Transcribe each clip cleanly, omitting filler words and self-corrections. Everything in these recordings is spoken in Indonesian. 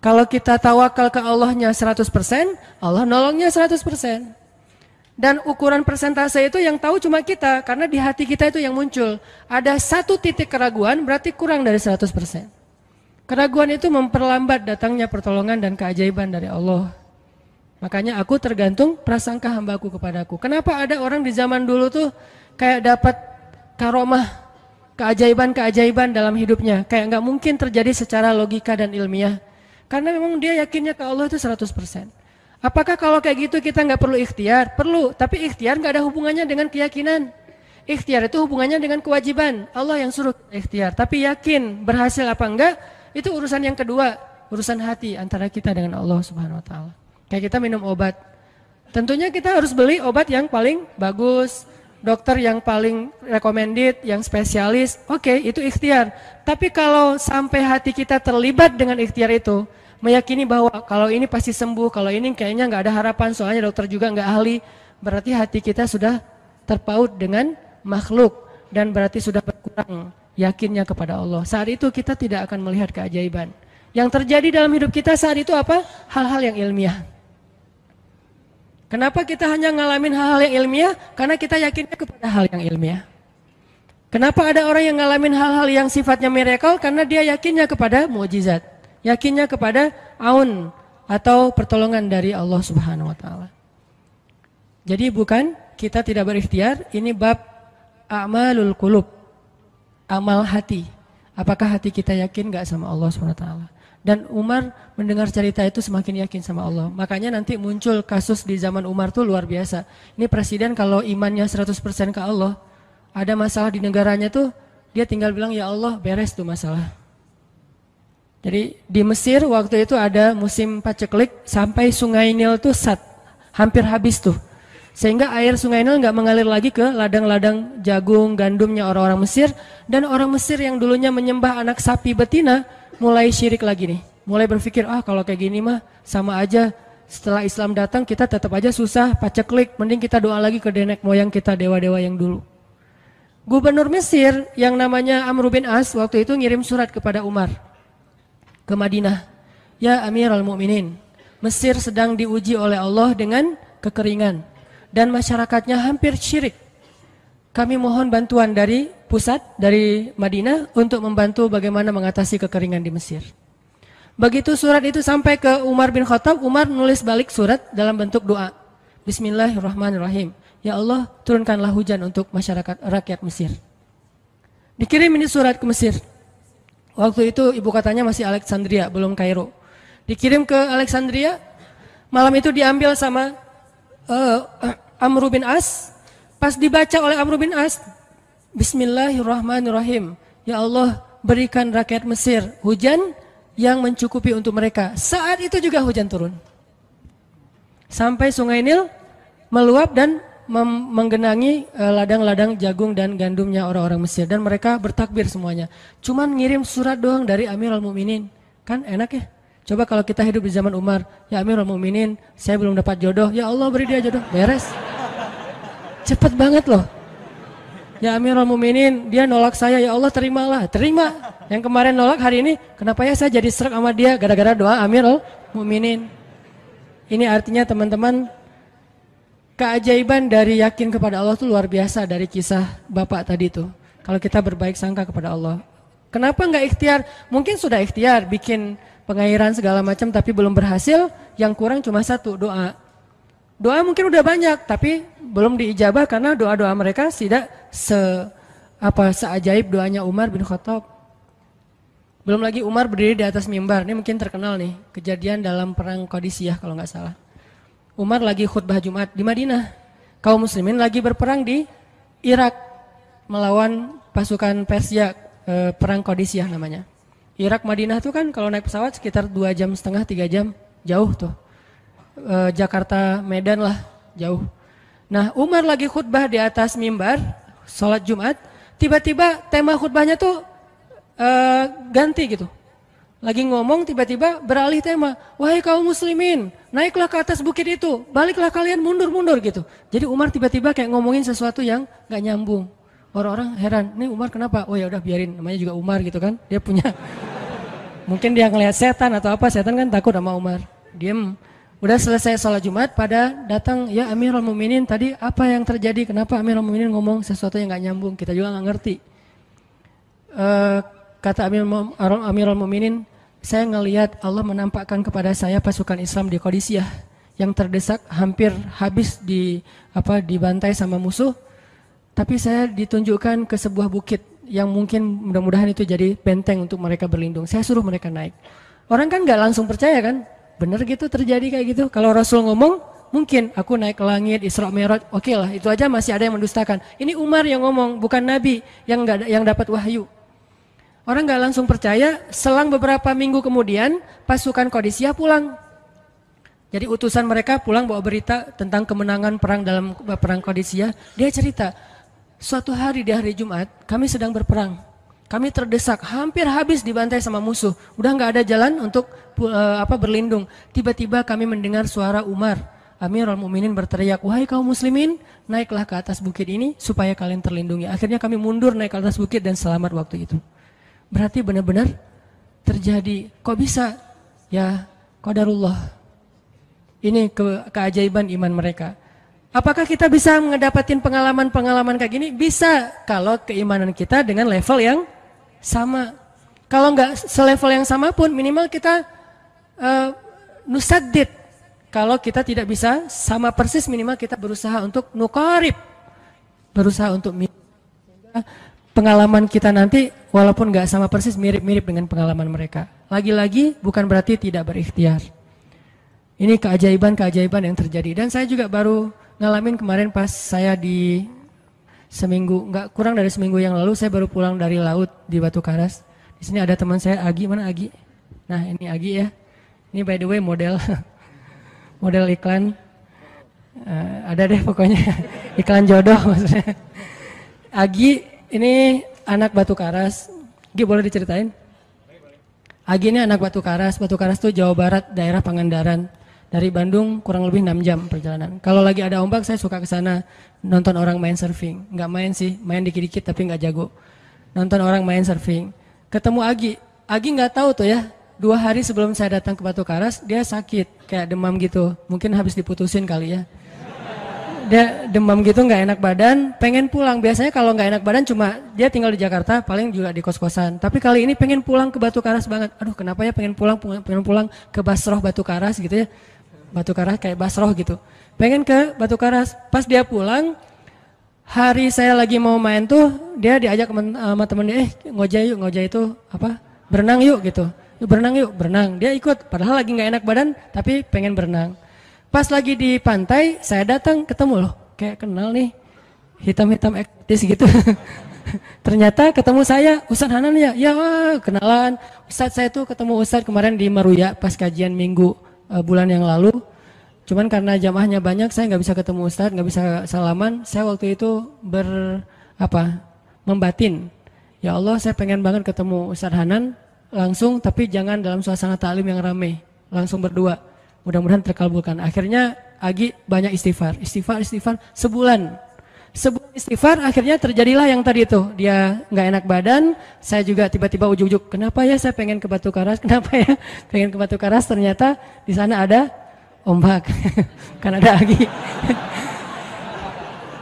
Kalau kita tawakal ke Allahnya 100%, Allah nolongnya 100%. Dan ukuran persentase itu yang tahu cuma kita, karena di hati kita itu yang muncul. Ada satu titik keraguan, berarti kurang dari 100%. Keraguan itu memperlambat datangnya pertolongan dan keajaiban dari Allah. Makanya aku tergantung prasangka hambaku kepadaku. Kenapa ada orang di zaman dulu tuh kayak dapat karomah, keajaiban-keajaiban dalam hidupnya. Kayak nggak mungkin terjadi secara logika dan ilmiah. Karena memang dia yakinnya ke Allah itu 100%. Apakah kalau kayak gitu kita nggak perlu ikhtiar? Perlu, tapi ikhtiar nggak ada hubungannya dengan keyakinan. Ikhtiar itu hubungannya dengan kewajiban. Allah yang suruh ikhtiar, tapi yakin berhasil apa enggak, itu urusan yang kedua, urusan hati antara kita dengan Allah Subhanahu wa taala. Kayak kita minum obat. Tentunya kita harus beli obat yang paling bagus, dokter yang paling recommended, yang spesialis. Oke, itu ikhtiar. Tapi kalau sampai hati kita terlibat dengan ikhtiar itu, meyakini bahwa kalau ini pasti sembuh, kalau ini kayaknya nggak ada harapan, soalnya dokter juga nggak ahli, berarti hati kita sudah terpaut dengan makhluk dan berarti sudah berkurang yakinnya kepada Allah. Saat itu kita tidak akan melihat keajaiban. Yang terjadi dalam hidup kita saat itu apa? Hal-hal yang ilmiah. Kenapa kita hanya ngalamin hal-hal yang ilmiah? Karena kita yakinnya kepada hal yang ilmiah. Kenapa ada orang yang ngalamin hal-hal yang sifatnya miracle? Karena dia yakinnya kepada mukjizat. Yakinnya kepada aun atau pertolongan dari Allah Subhanahu wa taala. Jadi bukan kita tidak berikhtiar, ini bab a'malul qulub. Amal hati. Apakah hati kita yakin enggak sama Allah Subhanahu wa taala? Dan Umar mendengar cerita itu semakin yakin sama Allah. Makanya nanti muncul kasus di zaman Umar tuh luar biasa. Ini presiden kalau imannya 100% ke Allah, ada masalah di negaranya tuh dia tinggal bilang ya Allah beres tuh masalah. Jadi di Mesir waktu itu ada musim paceklik sampai sungai Nil tuh hampir habis tuh. Sehingga air sungai Nil nggak mengalir lagi ke ladang-ladang jagung, gandumnya orang-orang Mesir. Dan orang Mesir yang dulunya menyembah anak sapi betina mulai syirik lagi nih. Mulai berpikir, kalau kayak gini mah sama aja. Setelah Islam datang kita tetap aja susah, paceklik. Mending kita doa lagi ke nenek moyang kita, dewa-dewa yang dulu. Gubernur Mesir yang namanya Amr bin As waktu itu ngirim surat kepada Umar ke Madinah. Ya Amirul Mukminin, Mesir sedang diuji oleh Allah dengan kekeringan dan masyarakatnya hampir syirik. Kami mohon bantuan dari pusat, dari Madinah untuk membantu bagaimana mengatasi kekeringan di Mesir. Begitu surat itu sampai ke Umar bin Khattab, Umar nulis balik surat dalam bentuk doa. Bismillahirrahmanirrahim. Ya Allah, turunkanlah hujan untuk masyarakat rakyat Mesir. Dikirim ini surat ke Mesir. Waktu itu ibu katanya masih Alexandria, belum Kairo. Dikirim ke Alexandria, malam itu diambil sama Amr bin As. Pas dibaca oleh Amr bin As, Bismillahirrahmanirrahim. Ya Allah, berikan rakyat Mesir hujan yang mencukupi untuk mereka. Saat itu juga hujan turun. Sampai sungai Nil meluap dan menggenangi ladang-ladang jagung dan gandumnya orang-orang Mesir. Dan mereka bertakbir semuanya. Cuman ngirim surat doang dari Amirul Mukminin. Kan enak ya? Coba kalau kita hidup di zaman Umar. Ya Amirul Mukminin, saya belum dapat jodoh. Ya Allah beri dia jodoh. Beres. Cepet banget loh. Ya Amirul Mukminin, dia nolak saya. Ya Allah terimalah. Terima. Yang kemarin nolak hari ini. Kenapa ya saya jadi serak sama dia? Gara-gara doa Amirul Mukminin. Ini artinya teman-teman, keajaiban dari yakin kepada Allah itu luar biasa dari kisah bapak tadi itu. Kalau kita berbaik sangka kepada Allah. Kenapa enggak ikhtiar? Mungkin sudah ikhtiar, bikin pengairan segala macam tapi belum berhasil. Yang kurang cuma satu, doa. Doa mungkin udah banyak tapi belum diijabah karena doa-doa mereka tidak seajaib doanya Umar bin Khattab. Belum lagi Umar berdiri di atas mimbar. Ini mungkin terkenal nih, kejadian dalam perang Qadisiyah kalau nggak salah. Umar lagi khutbah Jumat di Madinah. Kaum muslimin lagi berperang di Irak melawan pasukan Persia, perang Qadisiyah namanya. Irak Madinah tuh kan kalau naik pesawat sekitar 2,5 jam, 3 jam, jauh tuh. Jakarta Medan lah, jauh. Nah, Umar lagi khutbah di atas mimbar, sholat Jumat, tiba-tiba tema khutbahnya tuh ganti gitu. Lagi ngomong tiba-tiba beralih tema. Wahai kaum muslimin, naiklah ke atas bukit itu, baliklah kalian mundur-mundur gitu. Jadi Umar tiba-tiba kayak ngomongin sesuatu yang gak nyambung. Orang-orang heran, nih Umar kenapa? Oh ya udah biarin, namanya juga Umar gitu kan. Dia punya Mungkin dia ngelihat setan atau apa, setan kan takut sama Umar. Diem. Udah selesai sholat Jumat, pada datang, ya Amirul Mukminin, tadi apa yang terjadi? Kenapa Amirul Mukminin ngomong sesuatu yang gak nyambung? Kita juga gak ngerti. Kata Amirul Mukminin, saya ngelihat Allah menampakkan kepada saya pasukan Islam di Qadisiyah yang terdesak, hampir habis dibantai sama musuh. Tapi saya ditunjukkan ke sebuah bukit yang mungkin mudah-mudahan itu jadi benteng untuk mereka berlindung. Saya suruh mereka naik. Orang kan gak langsung percaya kan? Bener gitu terjadi kayak gitu. Kalau Rasul ngomong, mungkin aku naik ke langit, Isra Mi'raj, oke lah, itu aja masih ada yang mendustakan. Ini Umar yang ngomong, bukan Nabi yang dapat wahyu. Orang gak langsung percaya. Selang beberapa minggu kemudian, pasukan Qadisiyah pulang. Jadi utusan mereka pulang bawa berita tentang kemenangan perang dalam perang Qadisiyah. Dia cerita, suatu hari di hari Jumat, kami sedang berperang. Kami terdesak, hampir habis dibantai sama musuh. Udah nggak ada jalan untuk berlindung. Tiba-tiba kami mendengar suara Umar. Amirul Mukminin berteriak, wahai kaum muslimin, naiklah ke atas bukit ini supaya kalian terlindungi. Akhirnya kami mundur naik ke atas bukit dan selamat waktu itu. Berarti benar-benar terjadi. Kok bisa? Ya, qadarullah. Ini keajaiban iman mereka. Apakah kita bisa mendapatkan pengalaman-pengalaman kayak gini? Bisa, kalau keimanan kita dengan level yang sama. Kalau nggak selevel yang sama pun minimal kita nusaddid. Kalau kita tidak bisa sama persis, minimal kita berusaha untuk nuqarib. Berusaha untuk pengalaman kita nanti walaupun nggak sama persis, mirip-mirip dengan pengalaman mereka. Lagi-lagi bukan berarti tidak berikhtiar. Ini keajaiban-keajaiban yang terjadi. Dan saya juga baru ngalamin kemarin pas saya di seminggu, nggak kurang dari seminggu yang lalu, saya baru pulang dari laut di Batu Karas. Di sini ada teman saya, Agi. Mana Agi? Nah, ini Agi ya. Ini by the way model model iklan. Ada deh pokoknya iklan jodoh maksudnya. Agi ini anak Batu Karas. Agi boleh diceritain? Agi ini anak Batu Karas. Batu Karas itu Jawa Barat, daerah Pangandaran. Dari Bandung kurang lebih 6 jam perjalanan. Kalau lagi ada ombak saya suka ke sana nonton orang main surfing. Nggak main sih, main dikit-dikit tapi nggak jago. Nonton orang main surfing. Ketemu Agi. Agi nggak tahu tuh ya. 2 hari sebelum saya datang ke Batu Karas dia sakit kayak demam gitu. Mungkin habis diputusin kali ya. Dia demam gitu, nggak enak badan, pengen pulang. Biasanya kalau nggak enak badan cuma dia tinggal di Jakarta, paling juga di kos-kosan. Tapi kali ini pengen pulang ke Batu Karas banget. Aduh, kenapa ya pengen pulang ke Basroh Batu Karas gitu ya. Batu Karas kayak Basroh gitu. Pengen ke Batu Karas. Pas dia pulang, hari saya lagi mau main tuh, dia diajak sama temen dia, ngojay itu apa? Berenang yuk gitu. Berenang yuk, berenang. Dia ikut, padahal lagi nggak enak badan, tapi pengen berenang. Pas lagi di pantai, saya datang ketemu loh, kayak kenal nih, hitam-hitam ektis gitu. Ternyata ketemu saya, Ustadz Hanan ya, ya wah, kenalan. Ustadz saya tuh ketemu Ustadz kemarin di Maruya pas kajian minggu bulan yang lalu. Cuman karena jamaahnya banyak, saya nggak bisa ketemu Ustadz, nggak bisa salaman. Saya waktu itu membatin. Ya Allah, saya pengen banget ketemu Ustadz Hanan langsung, tapi jangan dalam suasana ta'lim yang ramai, langsung berdua. Mudah-mudahan terkabulkan. Akhirnya Agi banyak istighfar sebulan istighfar, akhirnya terjadilah yang tadi itu. Dia nggak enak badan, saya juga tiba-tiba ujuk-ujuk, kenapa ya saya pengen ke Batu Karas, kenapa ya pengen ke Batu Karas, ternyata di sana ada ombak, kan ada Agi.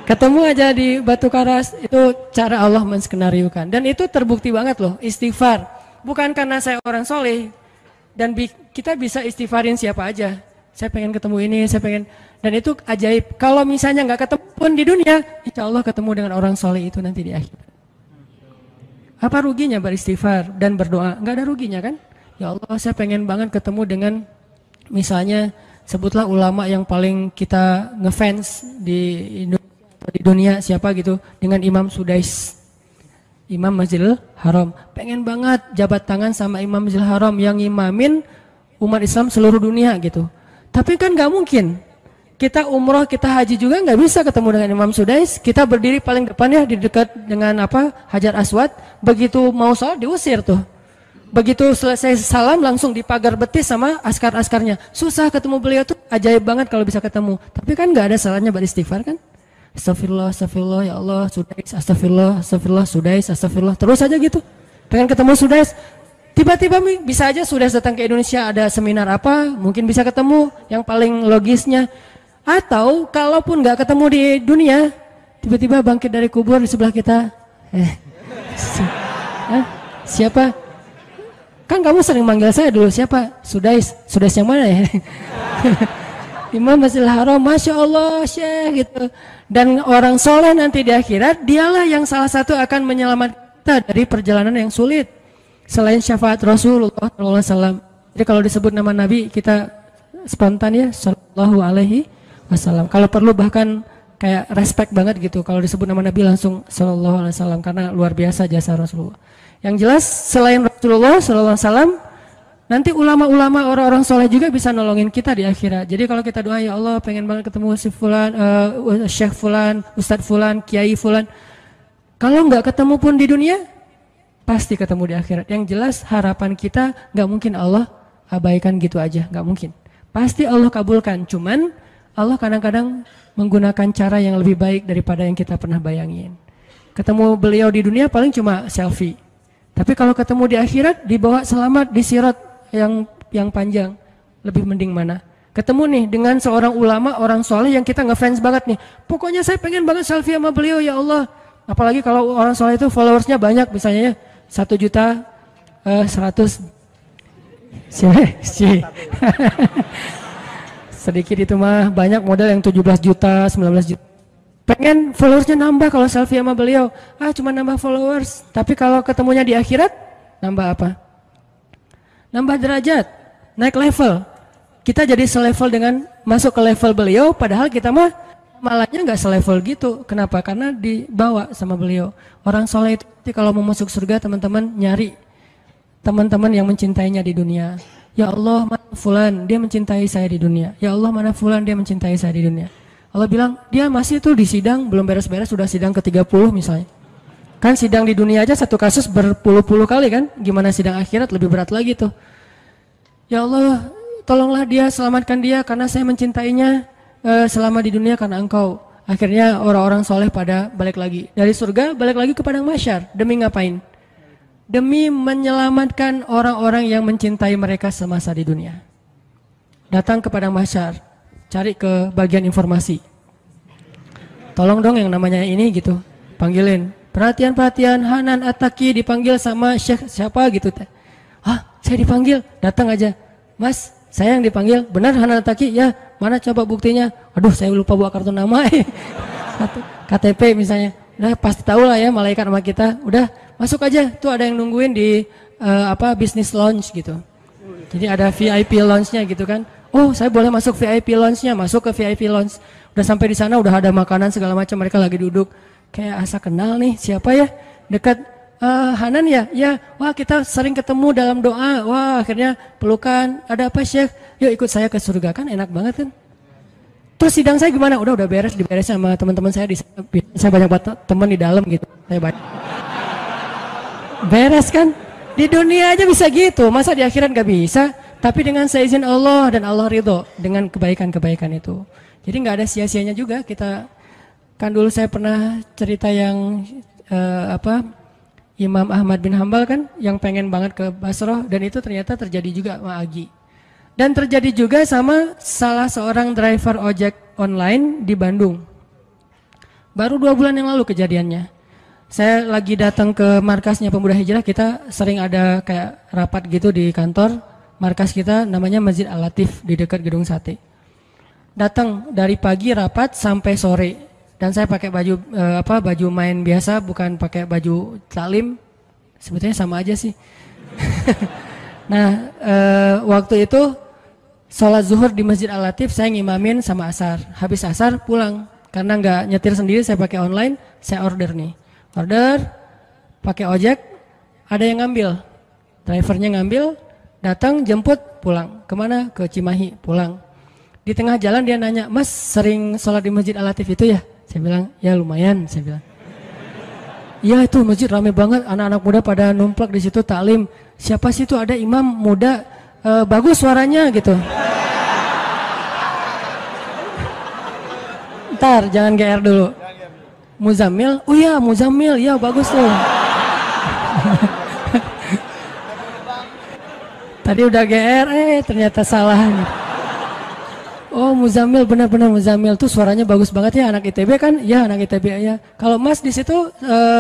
Ketemu aja di Batu Karas, itu cara Allah menskenariokan. Dan itu terbukti banget loh, istighfar. Bukan karena saya orang soleh, dan kita bisa istighfarin siapa aja. Saya pengen ketemu ini, saya pengen, dan itu ajaib. Kalau misalnya nggak ketemu pun di dunia, insya Allah ketemu dengan orang soleh itu nanti di akhir. Apa ruginya beristighfar dan berdoa? Nggak ada ruginya kan? Ya Allah, saya pengen banget ketemu dengan, misalnya sebutlah ulama yang paling kita ngefans di dunia siapa gitu, dengan Imam Sudais, Imam Masjidil Haram. Pengen banget jabat tangan sama Imam Masjidil Haram yang imamin umat Islam seluruh dunia gitu. Tapi kan nggak mungkin. Kita umroh, kita haji juga nggak bisa ketemu dengan Imam Sudais. Kita berdiri paling depan ya, di dekat dengan Hajar Aswad. Begitu mau sholat diusir tuh. Begitu selesai salam langsung dipagar betis sama askar-askarnya. Susah ketemu beliau tuh, ajaib banget kalau bisa ketemu. Tapi kan nggak ada salahnya beristighfar kan? Astagfirullah, astagfirullah, ya Allah, Sudais, astagfirullah, astagfirullah, Sudais, astagfirullah. Terus aja gitu. Pengen ketemu Sudais. Tiba-tiba bisa aja sudah datang ke Indonesia, ada seminar apa, mungkin bisa ketemu yang paling logisnya. Atau kalaupun nggak ketemu di dunia, tiba-tiba bangkit dari kubur di sebelah kita. Siapa? Kan kamu sering manggil saya dulu, siapa? Sudais yang mana ya? Imam Masjidil Haram, Masya Allah Syekh gitu. Dan orang soleh nanti di akhirat, dialah yang salah satu akan menyelamatkan kita dari perjalanan yang sulit. Selain syafaat Rasulullah SAW. Jadi kalau disebut nama Nabi, kita spontan ya, Sallallahu Alaihi Wasallam. Kalau perlu bahkan kayak respect banget gitu. Kalau disebut nama Nabi langsung Sallallahu Alaihi Wasallam, karena luar biasa jasa Rasulullah. Yang jelas selain Rasulullah Sallallahu Alaihi Wasallam, nanti ulama-ulama orang-orang soleh juga bisa nolongin kita di akhirat. Jadi kalau kita doa, ya Allah pengen banget ketemu si Fulan, Syekh Fulan, Ustadz Fulan, Kiai Fulan. Kalau nggak ketemu pun di dunia, pasti ketemu di akhirat. Yang jelas harapan kita nggak mungkin Allah abaikan gitu aja, nggak mungkin. Pasti Allah kabulkan. Cuman Allah kadang-kadang menggunakan cara yang lebih baik daripada yang kita pernah bayangin. Ketemu beliau di dunia paling cuma selfie. Tapi kalau ketemu di akhirat, dibawa selamat di sirat yang panjang, lebih mending mana? Ketemu nih dengan seorang ulama, orang soleh yang kita ngefans banget nih. Pokoknya saya pengen banget selfie sama beliau, ya Allah. Apalagi kalau orang soleh itu followersnya banyak, misalnya 1.100.000. Sedikit itu mah, banyak model yang 17 juta, 19 juta. Pengen followersnya nambah kalau selfie sama beliau. Cuma nambah followers. Tapi kalau ketemunya di akhirat, nambah apa? Nambah derajat, naik level. Kita jadi selevel dengan masuk ke level beliau, padahal kita mah malahnya nggak selevel gitu. Kenapa? Karena dibawa sama beliau. Orang soleh itu kalau mau masuk surga, teman-teman nyari teman-teman yang mencintainya di dunia. Ya Allah, mana Fulan, dia mencintai saya di dunia. Ya Allah, mana Fulan, dia mencintai saya di dunia. Allah bilang, dia masih tuh di sidang, belum beres-beres, sudah sidang ke-30 misalnya. Kan sidang di dunia aja satu kasus berpuluh-puluh kali kan, gimana sidang akhirat lebih berat lagi tuh. Ya Allah, tolonglah dia, selamatkan dia, karena saya mencintainya selama di dunia karena Engkau. Akhirnya orang-orang soleh pada balik lagi. Dari surga, balik lagi ke padang mahsyar. Demi ngapain? Demi menyelamatkan orang-orang yang mencintai mereka semasa di dunia. Datang ke padang mahsyar, cari ke bagian informasi. Tolong dong yang namanya ini gitu, panggilin. Perhatian, Hanan At-Taki dipanggil sama Syekh siapa gitu. Saya dipanggil, datang aja. Mas, saya yang dipanggil, benar Hanan At-Taki? Ya, mana coba buktinya? Aduh, saya lupa bawa kartu nama. KTP misalnya. Udah pasti tahu lah ya malaikat sama kita. Udah masuk aja, tuh ada yang nungguin di business lounge gitu. Jadi ada VIP lounge-nya gitu kan. Oh, saya boleh masuk VIP lounge-nya, masuk ke VIP lounge. Udah sampai di sana udah ada makanan segala macam, mereka lagi duduk. Kayak asa kenal nih, siapa ya? Dekat Hanan ya? Ya, wah kita sering ketemu dalam doa. Wah, akhirnya pelukan. Ada apa, Syekh? Yuk ikut saya ke surga, kan enak banget kan? Terus sidang saya gimana? Udah beres, diberes sama teman-teman saya di sana. Saya banyak teman di dalam gitu. Saya banyak. Beres kan? Di dunia aja bisa gitu, masa di akhirat gak bisa? Tapi dengan seizin Allah dan Allah ridho dengan kebaikan-kebaikan itu. Jadi nggak ada sia-sianya juga kita. Kan dulu saya pernah cerita yang Imam Ahmad bin Hambal kan, yang pengen banget ke Basrah, dan itu ternyata terjadi juga sama Agi. Dan terjadi juga sama salah seorang driver ojek online di Bandung. Baru 2 bulan yang lalu kejadiannya. Saya lagi datang ke markasnya Pemuda Hijrah, kita sering ada kayak rapat gitu di kantor. Markas kita namanya Masjid Al-Latif di dekat Gedung Sate. Datang dari pagi rapat sampai sore. Dan saya pakai baju main biasa, bukan pakai baju taklim. Sebetulnya sama aja sih. Nah, waktu itu sholat zuhur di Masjid Al-Latif, saya ngimamin sama asar. Habis asar pulang. Karena nggak nyetir sendiri, saya pakai online, saya order nih. Order, pakai ojek, ada yang ngambil. Drivernya ngambil, datang, jemput, pulang. Kemana? Ke Cimahi, pulang. Di tengah jalan dia nanya, Mas sering sholat di Masjid Al-Latif itu ya? Saya bilang, ya lumayan, saya bilang. Iya itu masjid rame banget, anak-anak muda pada numplak di situ taklim. Siapa sih itu, ada imam muda, bagus suaranya gitu. Ntar jangan GR dulu. Muzammil, oh iya Muzammil, ya bagus tuh. Tadi udah GR, ternyata salah. Oh Muzamil, benar-benar Muzamil tuh suaranya bagus banget ya, anak ITB kan? Ya anak ITB ya. Kalau Mas di situ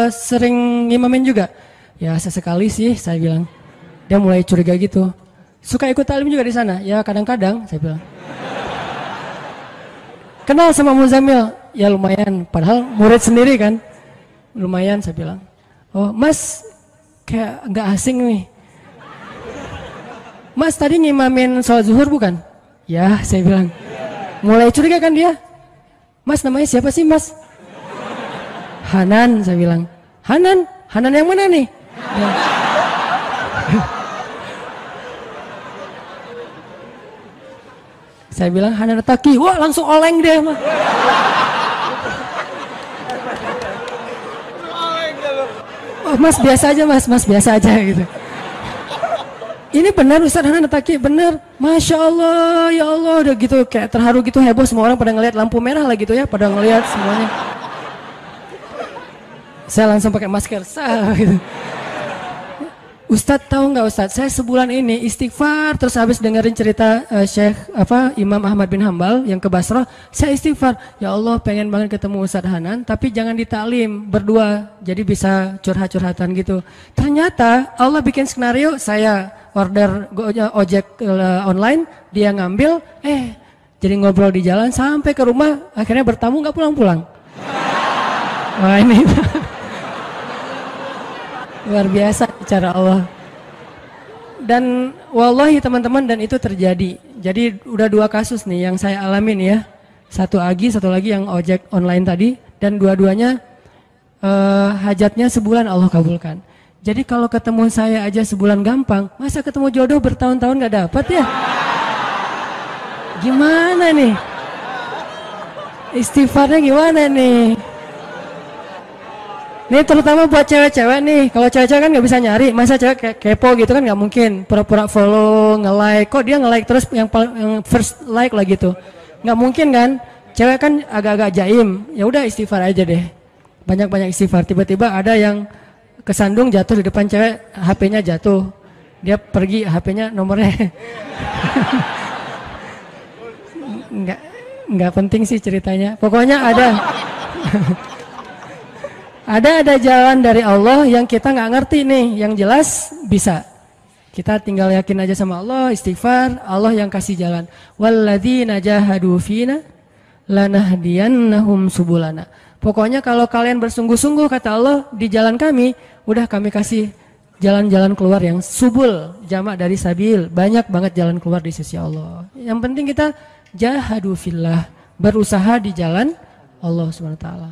sering ngimamin juga? Ya sesekali sih saya bilang. Dia mulai curiga gitu. Suka ikut talim juga di sana? Ya kadang-kadang saya bilang. Kenal sama Muzamil? Ya lumayan, padahal murid sendiri kan. Lumayan saya bilang. Oh Mas kayak nggak asing nih. Mas tadi ngimamin sholat zuhur bukan? Ya saya bilang. Mulai curiga kan dia. Mas namanya siapa sih Mas? Hanan saya bilang. Hanan? Hanan yang mana nih? Ya. Saya bilang Hanan Taki. Wah langsung oleng dia mah. Oh, Mas biasa aja Mas biasa aja gitu. Ini benar Ustaz Hanan Taki, benar. Masya Allah, ya Allah, udah gitu kayak terharu gitu, heboh, semua orang pada ngelihat lampu merah lah gitu ya, pada ngelihat semuanya. Saya langsung pakai masker, gitu. Ustadz tahu nggak Ustadz, saya sebulan ini istighfar terus habis dengerin cerita Imam Ahmad bin Hambal yang ke Basrah, saya istighfar, ya Allah pengen banget ketemu Ustadz Hanan, tapi jangan ditaklim berdua, jadi bisa curhat-curhatan gitu. Ternyata Allah bikin skenario, saya order ojek online, dia ngambil, jadi ngobrol di jalan sampai ke rumah, akhirnya bertamu nggak pulang-pulang. Wah ini luar biasa cara Allah. Dan wallahi teman-teman, dan itu terjadi. Jadi udah 2 kasus nih yang saya alamin ya. Satu lagi yang ojek online tadi, dan dua-duanya hajatnya sebulan Allah kabulkan. Jadi kalau ketemu saya aja sebulan gampang, masa ketemu jodoh bertahun-tahun gak dapat ya? Gimana nih? Istighfarnya gimana nih? Ini terutama buat cewek-cewek nih. Kalau cewek-cewek kan nggak bisa nyari, masa cewek kayak kepo gitu kan nggak mungkin. Pura-pura follow, nge-like. Kok dia nge-like terus yang first like lah gitu? Nggak mungkin kan? Cewek kan agak-agak jaim. Ya udah istighfar aja deh. Banyak-banyak istighfar. Tiba-tiba ada yang kesandung jatuh di depan cewek, HP-nya jatuh. Dia pergi, HP-nya nomornya. Nggak penting sih ceritanya. Pokoknya ada. Ada jalan dari Allah yang kita nggak ngerti nih, yang jelas bisa. Kita tinggal yakin aja sama Allah, istighfar, Allah yang kasih jalan. Walladzina jahadu fina lanahdiyannahum subulana. Pokoknya kalau kalian bersungguh-sungguh kata Allah di jalan kami, udah kami kasih jalan-jalan keluar yang subul, jamak dari sabil, banyak banget jalan keluar di sisi Allah. Yang penting kita jahadu fillah, berusaha di jalan Allah Subhanahu wa taala.